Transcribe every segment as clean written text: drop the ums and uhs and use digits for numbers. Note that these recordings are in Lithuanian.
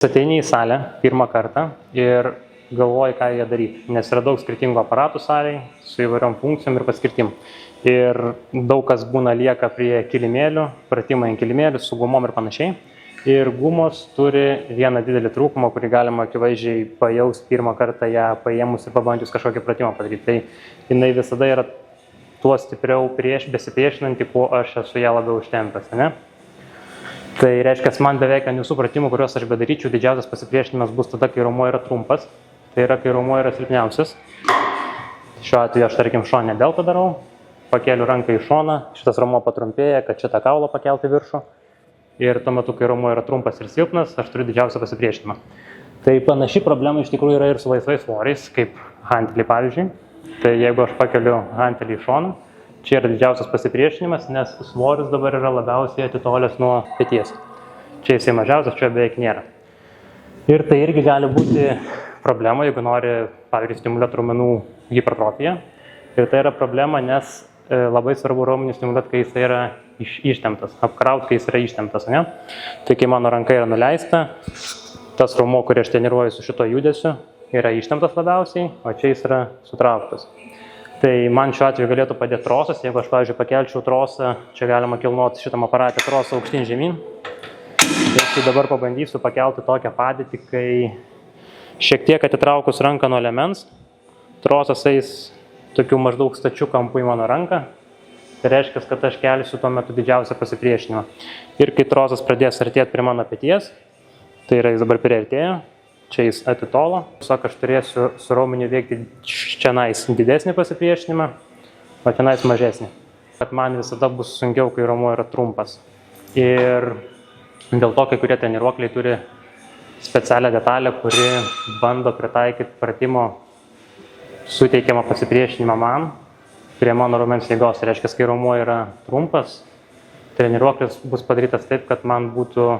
Ateini į salę pirmą kartą ir galvoji, ką jie daryti, nes yra daug skirtingų aparatų salėje su įvairiom funkcijom ir paskirtim. Ir daug kas būna lieka prie kilimėlių, pratimai ant kilimėlių su gumom ir panašiai. Ir gumos turi vieną didelį trūkumą, kurį galima akivaizdžiai pajausti pirmą kartą ją paėmus ir pabandžius kažkokį pratimą padaryti. Tai jinai visada yra tuo stipriau besipriešinanti, kuo aš esu ją labiau ištempęs, ne? Tai reiškia, man beveik ant visų pratimų, kuriuos aš bedaryčiau, didžiausias pasipriešinimas bus tada, kai raumuo yra trumpas. Tai yra, kai raumuo yra silpniausias. Šiuo atveju aš, tarkim, šoninę deltą darau, pakeliu ranką į šoną, šitas raumuo patrumpėja, kad šitą kaulą pakelti viršų. Ir tuo metu, kai raumuo yra trumpas ir silpnas, aš turiu didžiausią pasipriešinimą. Tai panaši problema iš tikrųjų yra ir su laisvais svoriais, kaip hantelį pavyzdžiui. Tai jeigu aš pakeliu hantelį į šoną, čia yra didžiausias pasipriešinimas, nes svoris dabar yra labiausiai atitolęs nuo peties. Čia jisai mažiausias, čia beveik nėra. Ir tai irgi gali būti problema, jeigu nori, pavyzdžiui, stimuliuoti raumenų hipertrofiją. Ir tai yra problema, nes labai svarbu raumenį stimuliuoti, kai jisai yra ištemptas, apkrauti, kai jis yra ištemptas, ne? Tai kai mano ranka yra nuleista, tas raumuo, kurį aš treniruoju su šito judesiu, yra ištemptas labiausiai, o čia jis yra sutrauktas. Tai man šiuo atveju galėtų padėti trosas, jeigu aš, pavyzdžiui, pakelčiau trosą, čia galima kilnoti šitam aparatę trosą aukštyn žemyn. Tai dabar pabandysiu pakelti tokią padėtį, kai šiek tiek atitraukus ranką nuo liemens, trosas eis tokiu maždaug stačiu kampu į mano ranką. Tai reiškia, kad aš kelsiu tuo metu didžiausią pasipriešinimą. Ir kai trosas pradės artėti prie mano peties, tai yra jis dabar priartėjo, čia jis atitolo. Tiesiog aš turėsiu su raumeniu veikti čianais didesnį pasipriešinimą, o čianais mažesnį. Bet man visada bus sunkiau, kai raumuo yra trumpas. Ir dėl to kai kurie treniruokliai turi specialią detalę, kuri bando pritaikyti pratimo suteikiamą pasipriešinimą man prie mano raumens jėgos. Tai reiškia, kai raumuo yra trumpas, treniruoklis bus padarytas taip, kad man būtų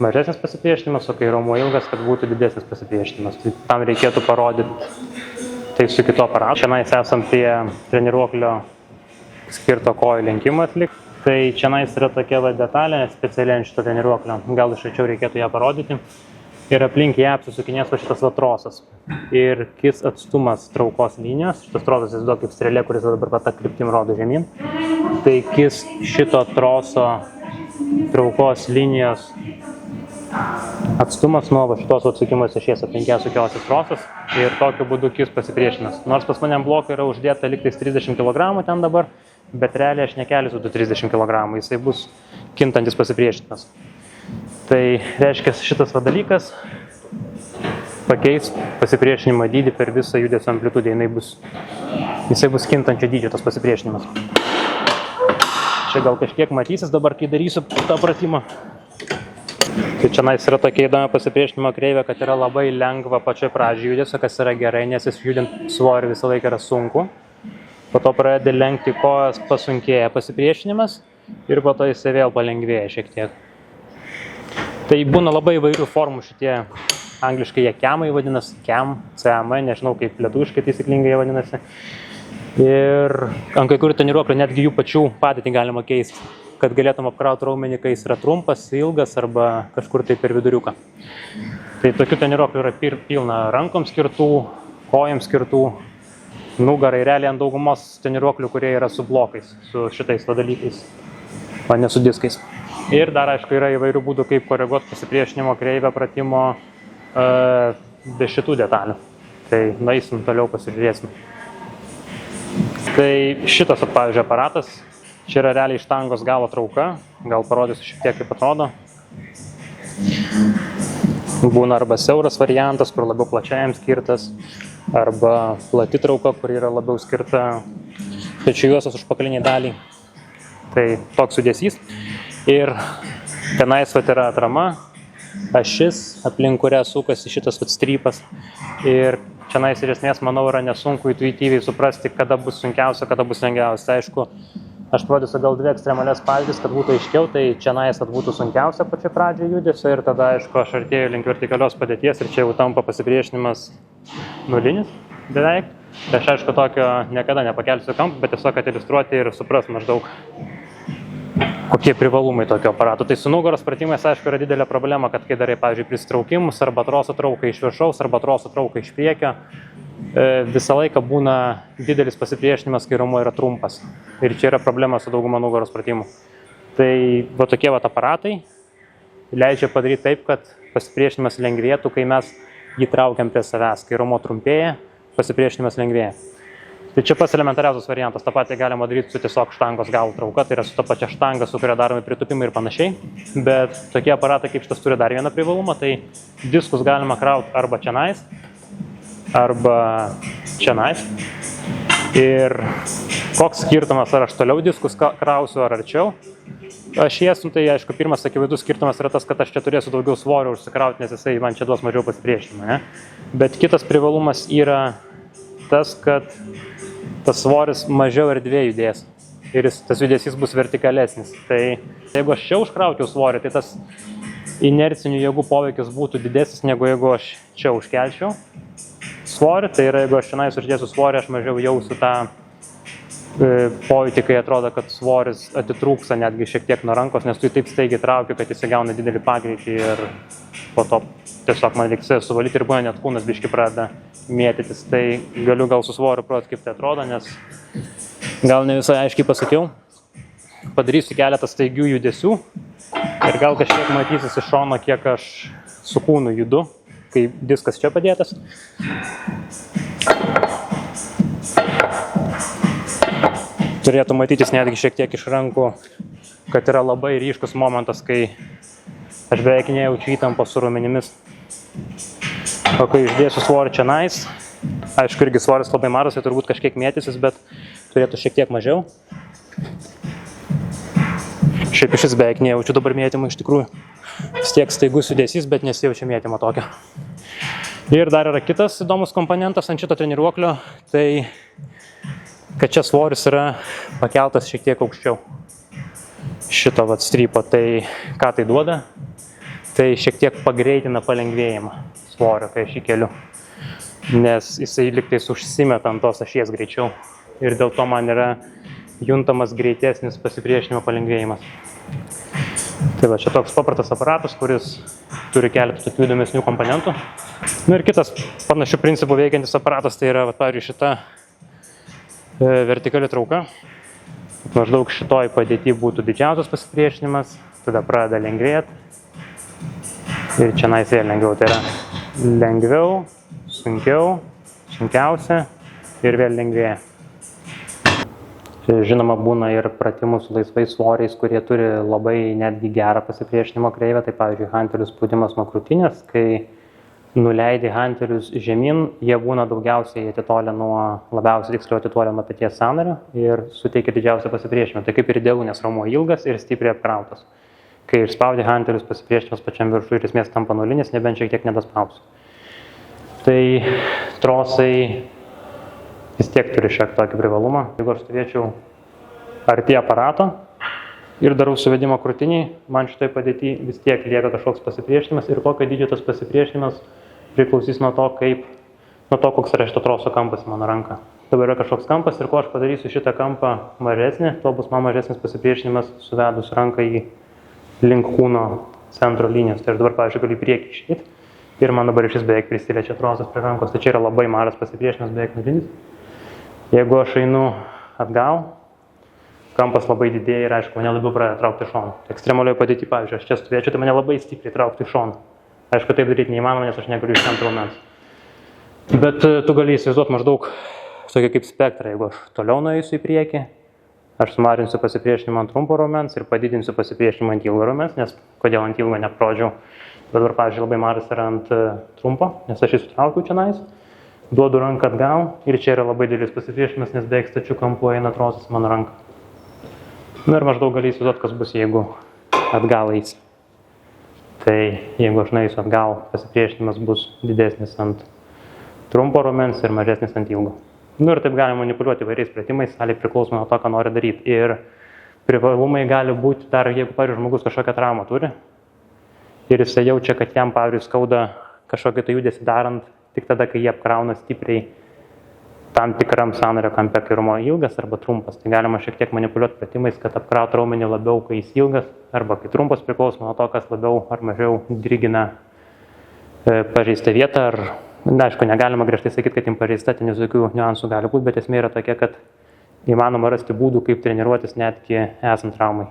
mažesnis pasipriešinimas, o kai raumuo ilgas, kad būtų didesnis pasipriešinimas. Tai tam reikėtų parodyti tai su kito aparatu. Čianais esam prie treniruoklio skirto kojų lenkimo atlikti. Tai čianais yra tokia detalė specialiai ant šito treniruoklio. Gal iš arčiau reikėtų ją parodyti. Ir aplink ją apsisukinės šitas trosas. Ir kis atstumas traukos linijos. Šitas trosas įsivaizduoja kaip strėlė, kuris dabar tą kryptim rodo žemyn. Tai kis šito troso traukos linijos atstumas nuo šitos atsukimos ašies aplink ją sukiosis trosas ir tokiu būdu kis pasipriešinas. Nors pas mane blokai yra uždėta liktais 30 kg ten dabar, bet realiai aš nekelsiu 30 kg, jisai bus kintantis pasipriešinimas. Tai reiškia, šitas dalykas pakeis pasipriešinimo dydį per visą judesio amplitudę, jisai bus kintančio dydžio tas pasipriešinimas. Čia gal kažkiek matysis dabar, kai darysiu tą pratimą. Tai čianais yra tokia įdomi pasipriešinimo kreivė, kad yra labai lengva pačioj pradžioj judesio, kas yra gerai, nes jis judint svorį visą laiką yra sunku. Po to pradedi lenkti kojas, pasunkėja pasipriešinimas ir po to jisai vėl palengvėja šiek tiek. Tai būna labai įvairių formų šitie, angliškai jie kemai vadinasi, CAM, nežinau kaip lietuviškai taisyklingai jie vadinasi. Ir ant kai kurių treniruoklių netgi jų pačių padėtį galima keisti, kad galėtum apkrauti raumenį, kai jis yra trumpas, ilgas arba kažkur tai per viduriuką. Tai tokių treniruoklių yra pilna rankom skirtų, kojams skirtų, nugarai, realiai ant daugumos treniruoklių, kurie yra su blokais, su šitais dalykais, o ne su diskais. Ir dar, aišku, yra įvairių būdų, kaip koreguoti pasipriešinimo kreivę pratimo be šitų detalių. Tai nueisim toliau, pasižiūrėsim. Tai šitas, pavyzdžiui, aparatas, čia yra realiai štangos galo trauka, gal parodysiu šiek tiek kaip atrodo. Būna arba siauras variantas, kur labiau plačiajam skirtas, arba plati trauka, kur yra labiau skirta pečių juostos užpakaliniai daliai. Tai toks judesys. Ir tenais yra atrama, ašis, aplink kurią sukasi šitas strypas. Ir čianais iš esmės, manau, yra nesunku intuityviai suprasti, kada bus sunkiausia, kada bus lengviausia. Aišku, aš parodysiu gal dvi ekstremalias pavyzdys, kad būtų aiškiau, tai čianais būtų sunkiausia pačia pradžia judesio ir tada, aišku, aš artėju link vertikalios padėties ir čia jau tampa pasipriešinimas nulinis beveik. Tai aš, aišku, tokio niekada nepakelsiu kampą, bet tiesiog kad iliustruoti ir supras maždaug, Kokie privalumai tokio aparato? Tai su nugaros pratimais, aišku, yra didelė problema, kad kai darai, pavyzdžiui, pristraukimus arba troso trauką iš viršaus arba troso trauką iš priekio, visą laiką būna didelis pasipriešinimas, kai raumuo yra trumpas. Ir čia yra problema su dauguma nugaros pratimų. Tai va tokie va aparatai leidžia padaryti taip, kad pasipriešinimas lengvėtų, kai mes jį traukiam prie savęs. Kai raumuo trumpėja, pasipriešinimas lengvėja. Tai čia pats elementariausias variantas. Ta patį galima daryti su tiesiog štangos galų trauka, tai yra su ta pačia štanga, su kuria daromi pritūpimai ir panašiai. Bet tokie aparatai kaip šitas turi dar vieną privalumą, tai diskus galima krauti arba čionais, arba čionais. Ir koks skirtumas, ar aš toliau diskus krausiu ar arčiau ašies, tai aišku, pirmas akivaizdus skirtumas yra tas, kad aš čia turėsiu daugiau svorio užsikrauti, nes jisai man čia duos mažiau pasipriešinimą. Ne? Bet kitas privalumas yra tas, kad tas svoris mažiau erdvėje judės ir tas judesys bus vertikalesnis. Tai jeigu aš čia užkraučiau svorį, tai tas inercinių jėgų poveikis būtų didesnis, negu jeigu aš čia užkelčiau svorį. Tai yra, jeigu aš šiandien uždėsiu svorį, aš mažiau jausiu tą pojūtį, kai atrodo, kad svoris atitrūksa netgi šiek tiek nuo rankos, nes tu jį taip staigiai trauki, kad jis įgauna didelį pagreitį ir po to tiesiog man reikia suvalyti ir būna net kūnas biški pradeda mėtytis. Tai galiu gal su svoriu parodyti, kaip tai atrodo, nes gal ne visai aiškiai pasakiau. Padarysiu keletą staigių judesių ir gal kažkiek matysis iš šono, kiek aš su kūnu judu, kai diskas čia padėtas. Turėtų matytis netgi šiek tiek iš rankų, kad yra labai ryškus momentas, kai aš beveik nejaučiu įtampos su raumenimis. O kai išdėsiu svorį čionais, aišku, irgi svoris labai mažas, tai turbūt kažkiek mėtysis, bet turėtų šiek tiek mažiau. Šiaip iš vis beveik nejaučiu dabar mėtymą iš tikrųjų. Vis tiek staigus judesys, bet nesijaučia mėtymo tokio. Ir dar yra kitas įdomus komponentas ant šito treniruoklio, tai kad čia svoris yra pakeltas šiek tiek aukščiau šito strypo. Tai ką tai duoda? Tai šiek tiek pagreitina palengvėjimą svorio, kai aš jį keliu. Nes jisai liktais užsimeta ant tos ašies greičiau. Ir dėl to man yra juntamas greitesnis pasipriešinimo palengvėjimas. Tai va, čia toks paprastas aparatas, kuris turi keletą tokių įdomesnių komponentų. Nu ir kitas panašių principų veikiantis aparatas, tai yra, pavyzdžiui, šita vertikali trauka. Maždaug šitoj padėty būtų didžiausias pasipriešinimas, tada pradeda lengvėti. Ir čia vėl lengviau, tai yra lengviau, sunkiau, sunkiausia ir vėl lengvėja. Žinoma, būna ir pratimų su laisvais svoriais, kurie turi labai netgi gerą pasipriešinimo kreivę. Tai pavyzdžiui, hantelių spaudimas nuo krūtinės, kai nuleidi hantelius žemyn, jie būna daugiausiai atitolę nuo, labiausiai tiksliau atitolę nuo peties sąnario ir suteikia didžiausią pasipriešinimą. Tai kaip ir idealu, nes raumuo ilgas ir stipriai apkrautas. Kai išspaudi hantelius, pasipriešinimas pačiam viršui ir esmės tampa nulinis, nebent šiek tiek nedaspausi. Tai trosai vis tiek turi šiek tokį privalumą. Jeigu aš stovėčiau arti aparato ir darau suvedimą krūtiniai, man šitoj padėty vis tiek lieka kažkoks pasipriešinimas ir kokio dydžio tas pasipriešinimas priklausys nuo to, koks yra šito troso kampas į mano ranką. Dabar yra kažkoks kampas ir kuo aš padarysiu šitą kampą mažesnį, tuo bus man mažesnis pasipriešinimas suvedus ranką į link kūno centro linijos. Tai aš dabar, pavyzdžiui, galiu į priekį išeiti ir man dabar šis beveik prisiliečia trosas prie rankos. Tai čia yra labai mažas pasipriešinimas, beveik nulinis. Jeigu aš einu atgal, kampas labai didėja ir, aišku, mane labiau pradeda traukti į šoną. Ekstremalioje padėtyje, pavyzdžiui, aš čia stovėčiau, tai mane labai stipriai traukti į šoną. Aišku, taip daryti neįmanoma, nes aš negaliu iš centro raumens. Bet tu gali įsivaizduoti maždaug tokį kaip spektrą. Jeigu aš toliau nueisiu į priekį, aš sumažinsiu pasipriešinimą ant trumpo raumens ir padidinsiu pasipriešinimą ant ilgo raumens, nes kodėl ant ilgo neprodžiau. Dabar, pavyzdžiui, labai mažas yra ant trumpo, nes aš jį sutraukiu čionais, duodu ranką atgal ir čia yra labai didelis pasipriešinimas, nes beveik stačiu kampu eina trosas mano ranką. Nu ir maždaug gali įsivaizduoti, kas bus, jeigu atgal eisi. Tai jeigu aš nueisiu atgal, pasipriešinimas bus didesnis ant trumpo raumens ir mažesnis ant ilgo. Nu ir taip galima manipuliuoti įvairiais pratimais, sąlyg priklausomai nuo to, ką nori daryti. Ir privalumai gali būti dar, jeigu, pavyzdžiui, žmogus kažkokią traumą turi ir jisai jaučia, kad jam, pavyzdžiui, skauda kažkokį tai judesį darant tik tada, kai jie apkrauna stipriai tam tikram sąnario kampe, kai raumuo ilgas arba trumpas. Tai galima šiek tiek manipuliuoti pratimais, kad apkrauti raumenį labiau, kai jis ilgas arba kai trumpas, priklausomai nuo to, kas labiau ar mažiau dirgina pažeistą vietą. Aišku, negalima griežtai sakyti, kad jums pažeista, ten visokių niuansų gali būti, bet esmė yra tokia, kad įmanoma rasti būdų, kaip treniruotis netgi esant traumai.